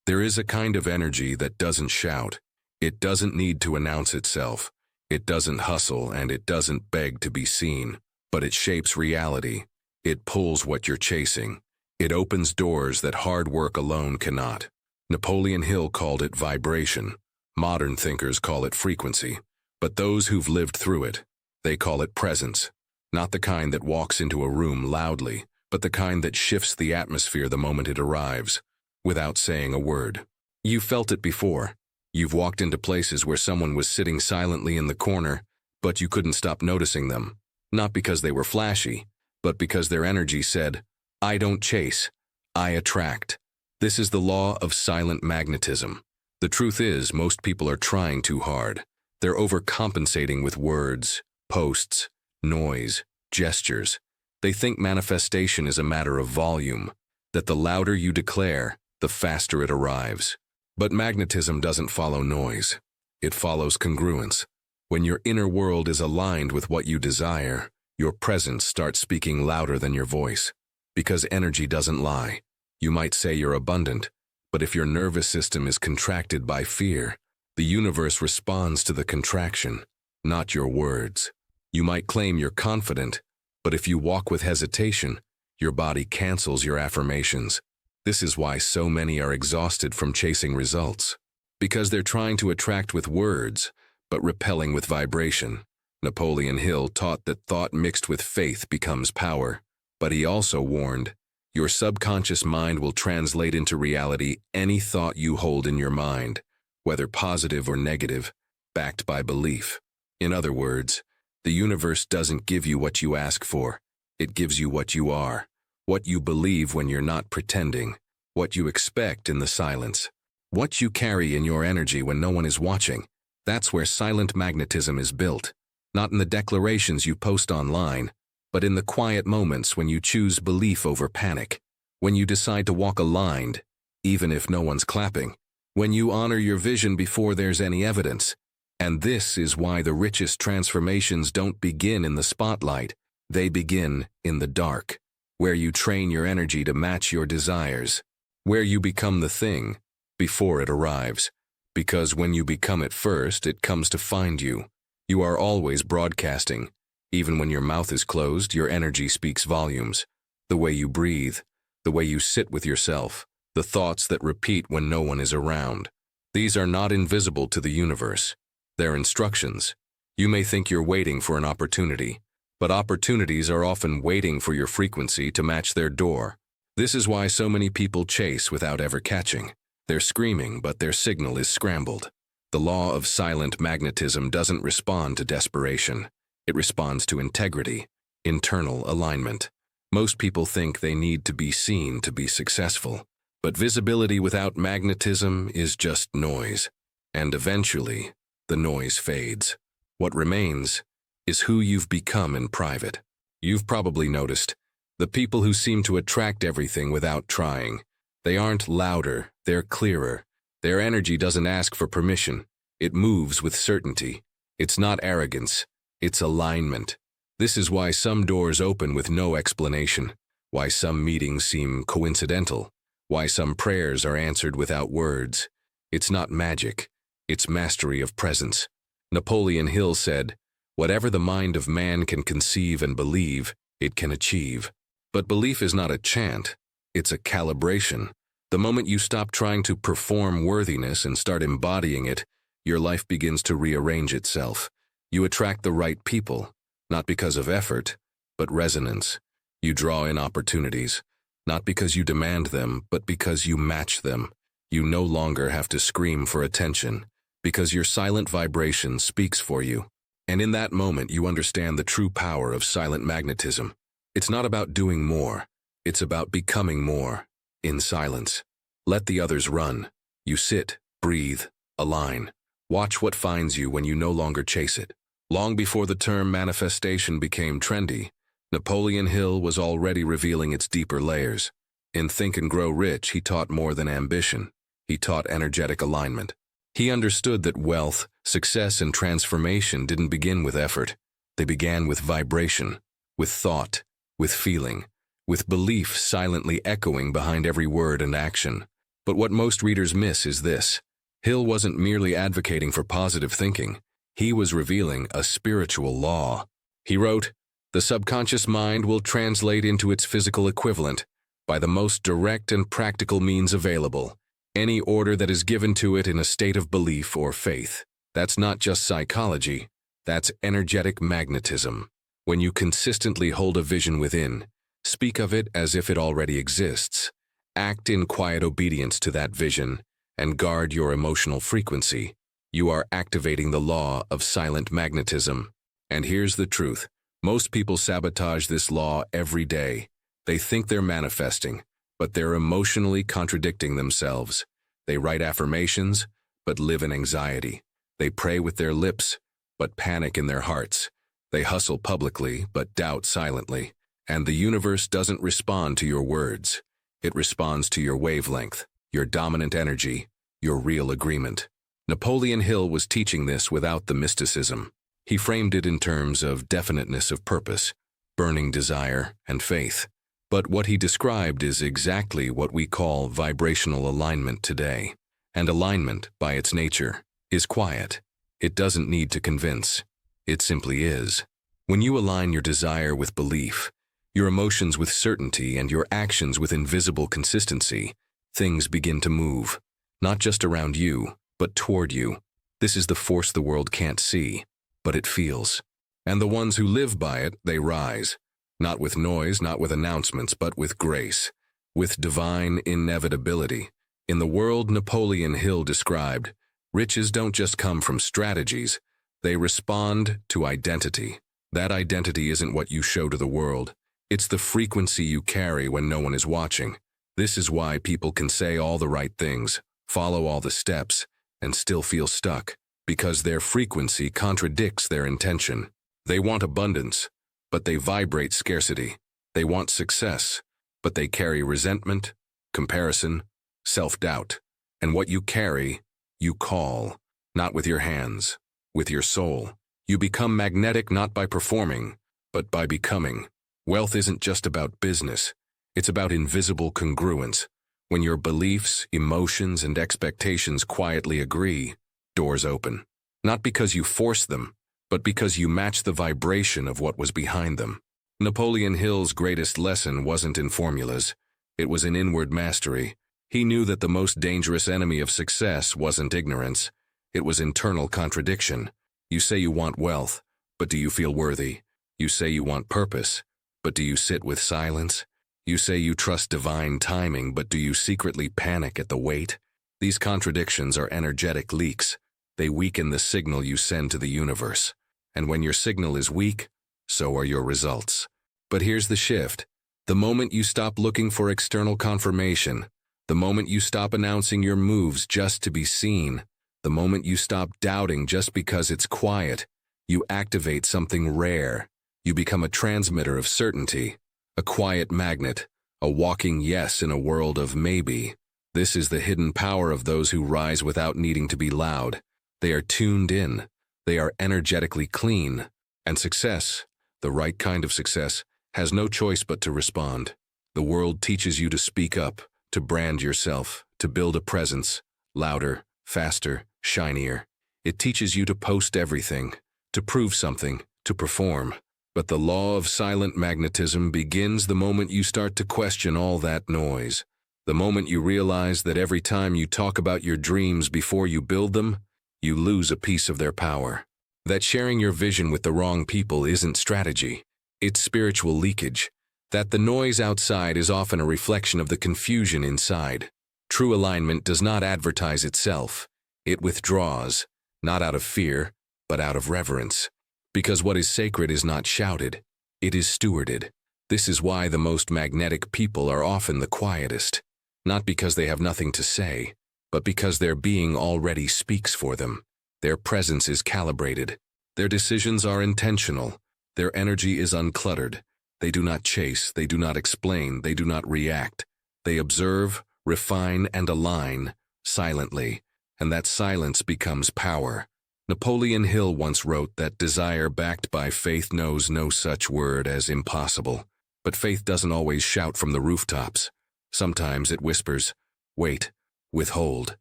There is a kind of energy that doesn't shout. It doesn't need to announce itself. It doesn't hustle and it doesn't beg to be seen. But it shapes reality. It pulls what you're chasing. It opens doors that hard work alone cannot. Napoleon Hill called it vibration. Modern thinkers call it frequency. But those who've lived through it, they call it presence. Not the kind that walks into a room loudly, but the kind that shifts the atmosphere the moment it arrives, without saying a word. You've felt it before. You've walked into places where someone was sitting silently in the corner, but you couldn't stop noticing them. Not because they were flashy, but because their energy said, "I don't chase, I attract." This is the law of silent magnetism. The truth is, most people are trying too hard. They're overcompensating with words, posts, noise, gestures. They think manifestation is a matter of volume, that the louder you declare, the faster it arrives. But magnetism doesn't follow noise. It follows congruence. When your inner world is aligned with what you desire, your presence starts speaking louder than your voice. Because energy doesn't lie. You might say you're abundant, but if your nervous system is contracted by fear, the universe responds to the contraction, not your words. You might claim you're confident, but if you walk with hesitation, your body cancels your affirmations. This is why so many are exhausted from chasing results. Because they're trying to attract with words, but repelling with vibration. Napoleon Hill taught that thought mixed with faith becomes power. But he also warned, your subconscious mind will translate into reality any thought you hold in your mind, whether positive or negative, backed by belief. In other words, the universe doesn't give you what you ask for. It gives you what you are, what you believe when you're not pretending, what you expect in the silence, what you carry in your energy when no one is watching. That's where silent magnetism is built, not in the declarations you post online, but in the quiet moments when you choose belief over panic, when you decide to walk aligned, even if no one's clapping, when you honor your vision before there's any evidence. And this is why the richest transformations don't begin in the spotlight, they begin in the dark, where you train your energy to match your desires, where you become the thing before it arrives. Because when you become it first, it comes to find you. You are always broadcasting. Even when your mouth is closed, your energy speaks volumes. The way you breathe, the way you sit with yourself, the thoughts that repeat when no one is around. These are not invisible to the universe. They're instructions. You may think you're waiting for an opportunity, but opportunities are often waiting for your frequency to match their door. This is why so many people chase without ever catching. They're screaming, but their signal is scrambled. The law of silent magnetism doesn't respond to desperation. It responds to integrity, internal alignment. Most people think they need to be seen to be successful, but visibility without magnetism is just noise, and eventually, the noise fades. What remains is who you've become in private. You've probably noticed, the people who seem to attract everything without trying. They aren't louder, they're clearer. Their energy doesn't ask for permission. It moves with certainty. It's not arrogance. It's alignment. This is why some doors open with no explanation, why some meetings seem coincidental, why some prayers are answered without words. It's not magic, it's mastery of presence. Napoleon Hill said, "Whatever the mind of man can conceive and believe, it can achieve." But belief is not a chant, it's a calibration. The moment you stop trying to perform worthiness and start embodying it, your life begins to rearrange itself. You attract the right people, not because of effort, but resonance. You draw in opportunities, not because you demand them, but because you match them. You no longer have to scream for attention, because your silent vibration speaks for you. And in that moment, you understand the true power of silent magnetism. It's not about doing more, it's about becoming more, in silence. Let the others run. You sit, breathe, align. Watch what finds you when you no longer chase it. Long before the term manifestation became trendy, Napoleon Hill was already revealing its deeper layers. In Think and Grow Rich, he taught more than ambition. He taught energetic alignment. He understood that wealth, success, and transformation didn't begin with effort. They began with vibration, with thought, with feeling, with belief silently echoing behind every word and action. But what most readers miss is this. Hill wasn't merely advocating for positive thinking. He was revealing a spiritual law. He wrote, "The subconscious mind will translate into its physical equivalent by the most direct and practical means available, any order that is given to it in a state of belief or faith." That's not just psychology, that's energetic magnetism. When you consistently hold a vision within, speak of it as if it already exists, act in quiet obedience to that vision, and guard your emotional frequency, you are activating the law of silent magnetism. And here's the truth. Most people sabotage this law every day. They think they're manifesting, but they're emotionally contradicting themselves. They write affirmations, but live in anxiety. They pray with their lips, but panic in their hearts. They hustle publicly, but doubt silently. And the universe doesn't respond to your words. It responds to your wavelength, your dominant energy, your real agreement. Napoleon Hill was teaching this without the mysticism. He framed it in terms of definiteness of purpose, burning desire, and faith. But what he described is exactly what we call vibrational alignment today. And alignment, by its nature, is quiet. It doesn't need to convince. It simply is. When you align your desire with belief, your emotions with certainty, and your actions with invisible consistency, things begin to move. Not just around you, but toward you. This is the force the world can't see, but it feels. And the ones who live by it, they rise. Not with noise, not with announcements, but with grace. With divine inevitability. In the world Napoleon Hill described, riches don't just come from strategies, they respond to identity. That identity isn't what you show to the world. It's the frequency you carry when no one is watching. This is why people can say all the right things, follow all the steps, and still feel stuck, because their frequency contradicts their intention. They want abundance, but they vibrate scarcity. They want success, but they carry resentment, comparison, self-doubt. And what you carry, you call, not with your hands, with your soul. You become magnetic not by performing, but by becoming. Wealth isn't just about business. It's about invisible congruence. When your beliefs, emotions, and expectations quietly agree, doors open. Not because you force them, but because you match the vibration of what was behind them. Napoleon Hill's greatest lesson wasn't in formulas. It was in inward mastery. He knew that the most dangerous enemy of success wasn't ignorance. It was internal contradiction. You say you want wealth, but do you feel worthy? You say you want purpose, but do you sit with silence? You say you trust divine timing, but do you secretly panic at the wait? These contradictions are energetic leaks. They weaken the signal you send to the universe. And when your signal is weak, so are your results. But here's the shift. The moment you stop looking for external confirmation, the moment you stop announcing your moves just to be seen, the moment you stop doubting just because it's quiet, you activate something rare. You become a transmitter of certainty, a quiet magnet, a walking yes in a world of maybe. This is the hidden power of those who rise without needing to be loud. They are tuned in. They are energetically clean. And success, the right kind of success, has no choice but to respond. The world teaches you to speak up, to brand yourself, to build a presence, louder, faster, shinier. It teaches you to post everything, to prove something, to perform. But the law of silent magnetism begins the moment you start to question all that noise. The moment you realize that every time you talk about your dreams before you build them, you lose a piece of their power. That sharing your vision with the wrong people isn't strategy. It's spiritual leakage. That the noise outside is often a reflection of the confusion inside. True alignment does not advertise itself. It withdraws, not out of fear, but out of reverence. Because what is sacred is not shouted, it is stewarded. This is why the most magnetic people are often the quietest. Not because they have nothing to say, but because their being already speaks for them. Their presence is calibrated. Their decisions are intentional. Their energy is uncluttered. They do not chase, they do not explain, they do not react. They observe, refine, and align silently, and that silence becomes power. Napoleon Hill once wrote that desire backed by faith knows no such word as impossible. But faith doesn't always shout from the rooftops. Sometimes it whispers, wait, withhold,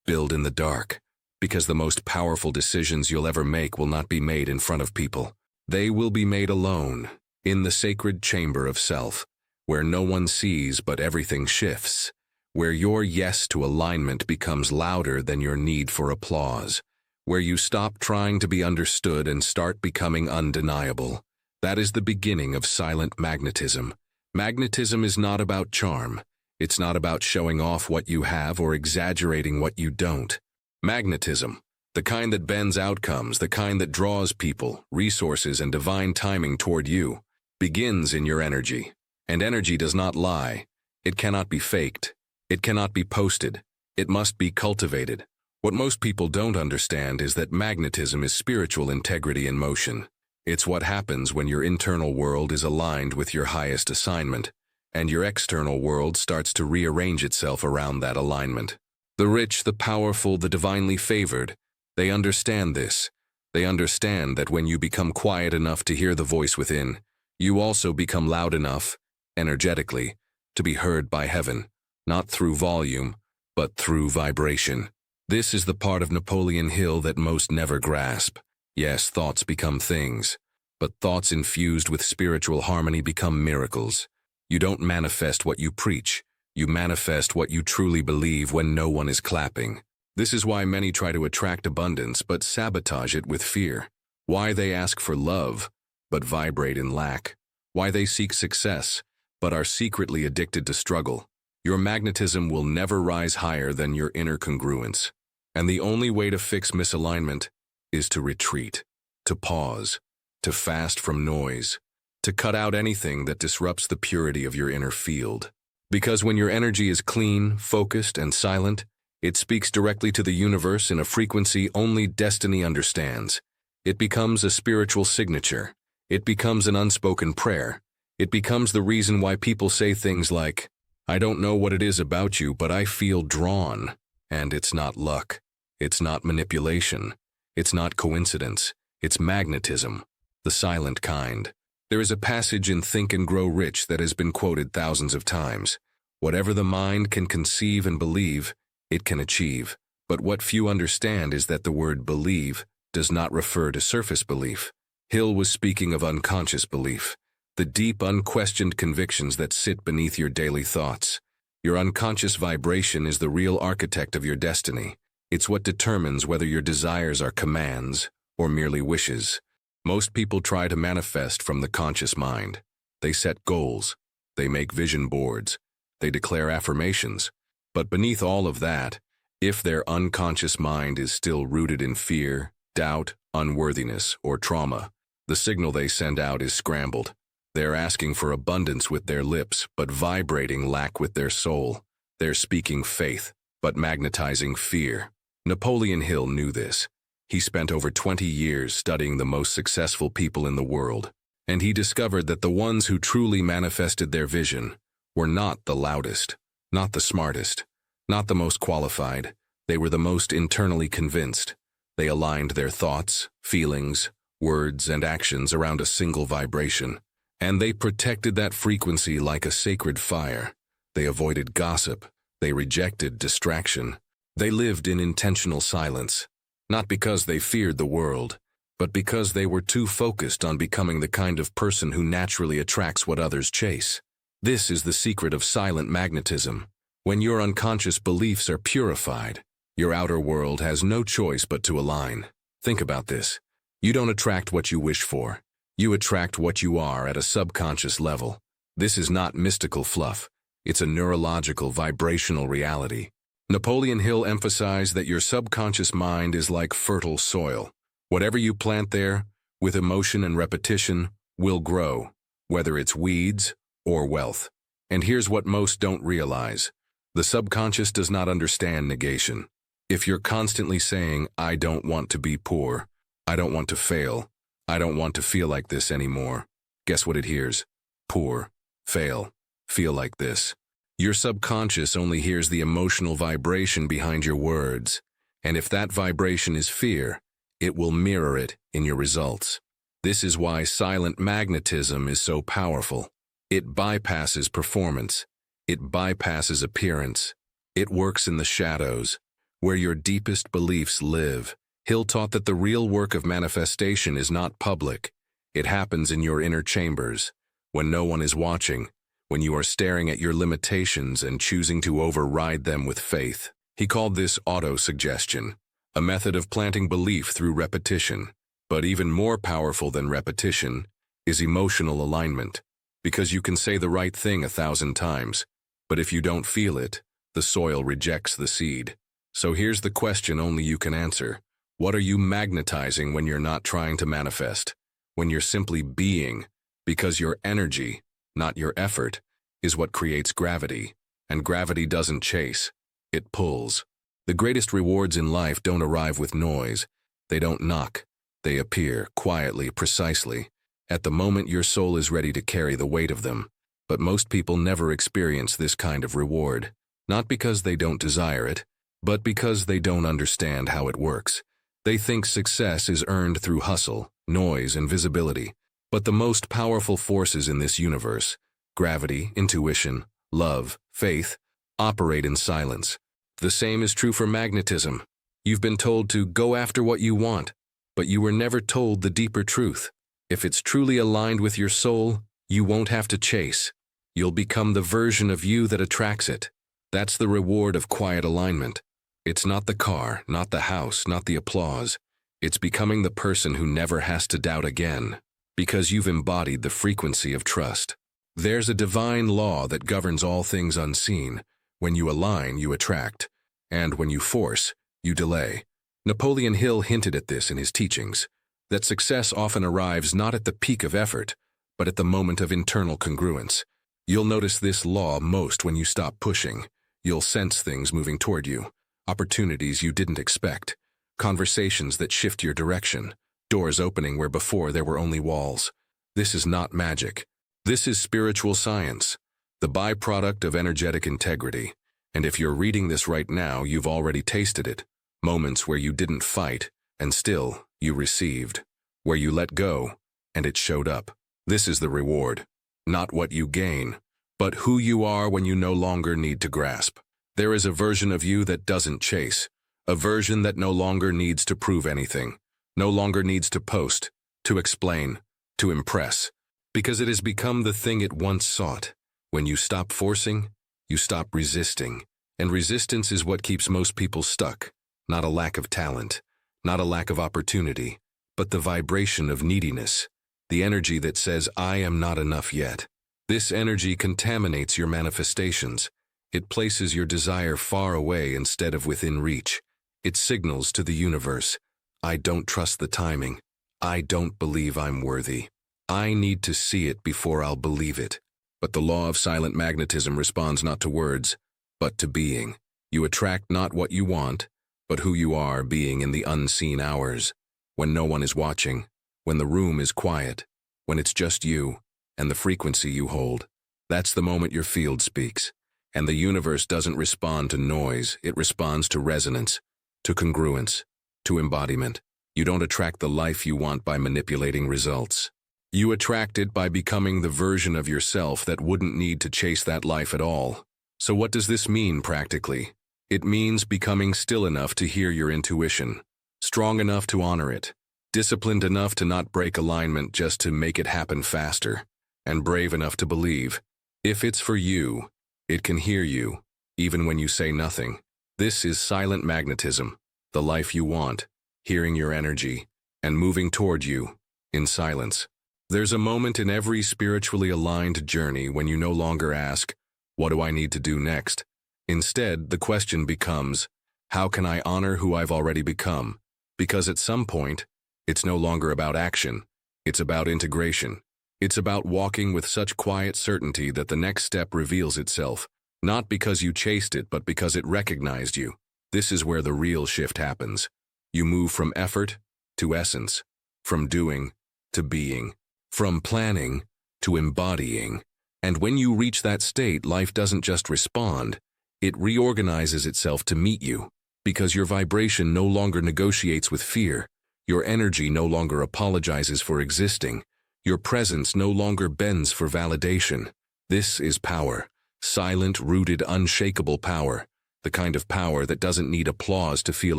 build in the dark. Because the most powerful decisions you'll ever make will not be made in front of people. They will be made alone, in the sacred chamber of self, where no one sees but everything shifts, where your yes to alignment becomes louder than your need for applause, where you stop trying to be understood and start becoming undeniable. That is the beginning of silent magnetism. Magnetism is not about charm. It's not about showing off what you have or exaggerating what you don't. Magnetism, the kind that bends outcomes, the kind that draws people, resources, and divine timing toward you, begins in your energy. And energy does not lie. It cannot be faked. It cannot be posted. It must be cultivated. What most people don't understand is that magnetism is spiritual integrity in motion. It's what happens when your internal world is aligned with your highest assignment, and your external world starts to rearrange itself around that alignment. The rich, the powerful, the divinely favored, they understand this. They understand that when you become quiet enough to hear the voice within, you also become loud enough, energetically, to be heard by heaven, not through volume, but through vibration. This is the part of Napoleon Hill that most never grasp. Yes, thoughts become things, but thoughts infused with spiritual harmony become miracles. You don't manifest what you preach. You manifest what you truly believe when no one is clapping. This is why many try to attract abundance but sabotage it with fear. Why they ask for love but vibrate in lack. Why they seek success but are secretly addicted to struggle. Your magnetism will never rise higher than your inner congruence. And the only way to fix misalignment is to retreat, to pause, to fast from noise, to cut out anything that disrupts the purity of your inner field. Because when your energy is clean, focused, and silent, it speaks directly to the universe in a frequency only destiny understands. It becomes a spiritual signature. It becomes an unspoken prayer. It becomes the reason why people say things like, "I don't know what it is about you, but I feel drawn." And it's not luck. It's not manipulation. It's not coincidence. It's magnetism, the silent kind. There is a passage in Think and Grow Rich that has been quoted thousands of times. Whatever the mind can conceive and believe, it can achieve. But what few understand is that the word believe does not refer to surface belief. Hill was speaking of unconscious belief, the deep, unquestioned convictions that sit beneath your daily thoughts. Your unconscious vibration is the real architect of your destiny. It's what determines whether your desires are commands or merely wishes. Most people try to manifest from the conscious mind. They set goals. They make vision boards. They declare affirmations. But beneath all of that, if their unconscious mind is still rooted in fear, doubt, unworthiness, or trauma, the signal they send out is scrambled. They're asking for abundance with their lips, but vibrating lack with their soul. They're speaking faith, but magnetizing fear. Napoleon Hill knew this. He spent over 20 years studying the most successful people in the world, and he discovered that the ones who truly manifested their vision were not the loudest, not the smartest, not the most qualified. They were the most internally convinced. They aligned their thoughts, feelings, words, and actions around a single vibration, and they protected that frequency like a sacred fire. They avoided gossip. They rejected distraction. They lived in intentional silence. Not because they feared the world, but because they were too focused on becoming the kind of person who naturally attracts what others chase. This is the secret of silent magnetism. When your unconscious beliefs are purified, your outer world has no choice but to align. Think about this. You don't attract what you wish for. You attract what you are at a subconscious level. This is not mystical fluff. It's a neurological, vibrational reality. Napoleon Hill emphasized that your subconscious mind is like fertile soil. Whatever you plant there, with emotion and repetition, will grow, whether it's weeds or wealth. And here's what most don't realize. The subconscious does not understand negation. If you're constantly saying, "I don't want to be poor, I don't want to fail, I don't want to feel like this anymore," guess what it hears? Poor, fail, feel like this. Your subconscious only hears the emotional vibration behind your words, and if that vibration is fear, it will mirror it in your results. This is why silent magnetism is so powerful. It bypasses performance. It bypasses appearance. It works in the shadows, where your deepest beliefs live. Hill taught that the real work of manifestation is not public. It happens in your inner chambers, when no one is watching, when you are staring at your limitations and choosing to override them with faith. He called this auto-suggestion, a method of planting belief through repetition. But even more powerful than repetition is emotional alignment, because you can say the right thing 1,000 times, but if you don't feel it, the soil rejects the seed. So here's the question only you can answer. What are you magnetizing when you're not trying to manifest? When you're simply being, because your energy, not your effort, is what creates gravity, and gravity doesn't chase, it pulls. The greatest rewards in life don't arrive with noise. They don't knock. They appear, quietly, precisely, at the moment your soul is ready to carry the weight of them. But most people never experience this kind of reward, not because they don't desire it, but because they don't understand how it works. They think success is earned through hustle, noise, and visibility. But the most powerful forces in this universe, gravity, intuition, love, faith, operate in silence. The same is true for magnetism. You've been told to go after what you want, but you were never told the deeper truth. If it's truly aligned with your soul, you won't have to chase. You'll become the version of you that attracts it. That's the reward of quiet alignment. It's not the car, not the house, not the applause. It's becoming the person who never has to doubt again, because you've embodied the frequency of trust. There's a divine law that governs all things unseen. When you align, you attract, and when you force, you delay. Napoleon Hill hinted at this in his teachings, that success often arrives not at the peak of effort, but at the moment of internal congruence. You'll notice this law most when you stop pushing. You'll sense things moving toward you, opportunities you didn't expect, conversations that shift your direction, doors opening where before there were only walls. This is not magic. This is spiritual science, the byproduct of energetic integrity. And if you're reading this right now, you've already tasted it. Moments where you didn't fight, and still you received. Where you let go, and it showed up. This is the reward. Not what you gain, but who you are when you no longer need to grasp. There is a version of you that doesn't chase, a version that no longer needs to prove anything, no longer needs to post, to explain, to impress, because it has become the thing it once sought. When you stop forcing, you stop resisting, and resistance is what keeps most people stuck. Not a lack of talent, not a lack of opportunity, but the vibration of neediness, the energy that says, I am not enough yet. This energy contaminates your manifestations. It places your desire far away instead of within reach. It signals to the universe, I don't trust the timing. I don't believe I'm worthy. I need to see it before I'll believe it. But the law of silent magnetism responds not to words, but to being. You attract not what you want, but who you are being in the unseen hours, when no one is watching, when the room is quiet, when it's just you and the frequency you hold. That's the moment your field speaks. And the universe doesn't respond to noise, it responds to resonance, to congruence, to embodiment. You don't attract the life you want by manipulating results. You attract it by becoming the version of yourself that wouldn't need to chase that life at all. So what does this mean practically? It means becoming still enough to hear your intuition, strong enough to honor it, disciplined enough to not break alignment just to make it happen faster, and brave enough to believe, if it's for you, it can hear you, even when you say nothing. This is silent magnetism, the life you want, hearing your energy, and moving toward you, in silence. There's a moment in every spiritually aligned journey when you no longer ask, what do I need to do next? Instead, the question becomes, how can I honor who I've already become? Because at some point, it's no longer about action, it's about integration. It's about walking with such quiet certainty that the next step reveals itself, not because you chased it, but because it recognized you. This is where the real shift happens. You move from effort to essence, from doing to being, from planning to embodying. And when you reach that state, life doesn't just respond, it reorganizes itself to meet you, because your vibration no longer negotiates with fear, your energy no longer apologizes for existing, your presence no longer bends for validation. This is power, silent, rooted, unshakable power, The kind of power that doesn't need applause to feel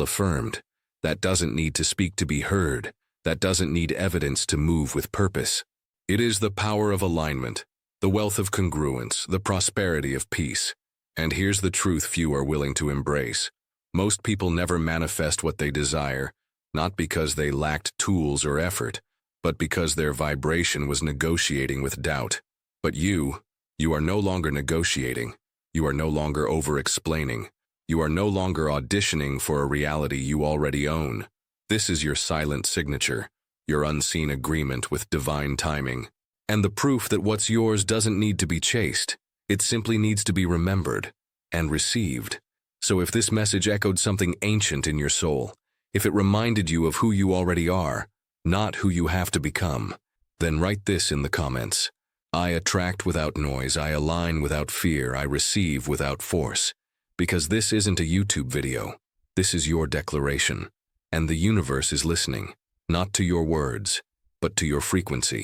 affirmed, that doesn't need to speak to be heard, that doesn't need evidence to move with purpose. It is the power of alignment, the wealth of congruence, the prosperity of peace. And here's the truth few are willing to embrace. Most people never manifest what they desire, not because they lacked tools or effort, but because their vibration was negotiating with doubt. But you are no longer negotiating. You are no longer over-explaining. You are no longer auditioning for a reality you already own. This is your silent signature, your unseen agreement with divine timing. And the proof that what's yours doesn't need to be chased. It simply needs to be remembered and received. So if this message echoed something ancient in your soul, if it reminded you of who you already are, not who you have to become, then write this in the comments. I attract without noise, I align without fear, I receive without force. Because this isn't a YouTube video. This is your declaration. And the universe is listening, not to your words, but to your frequency.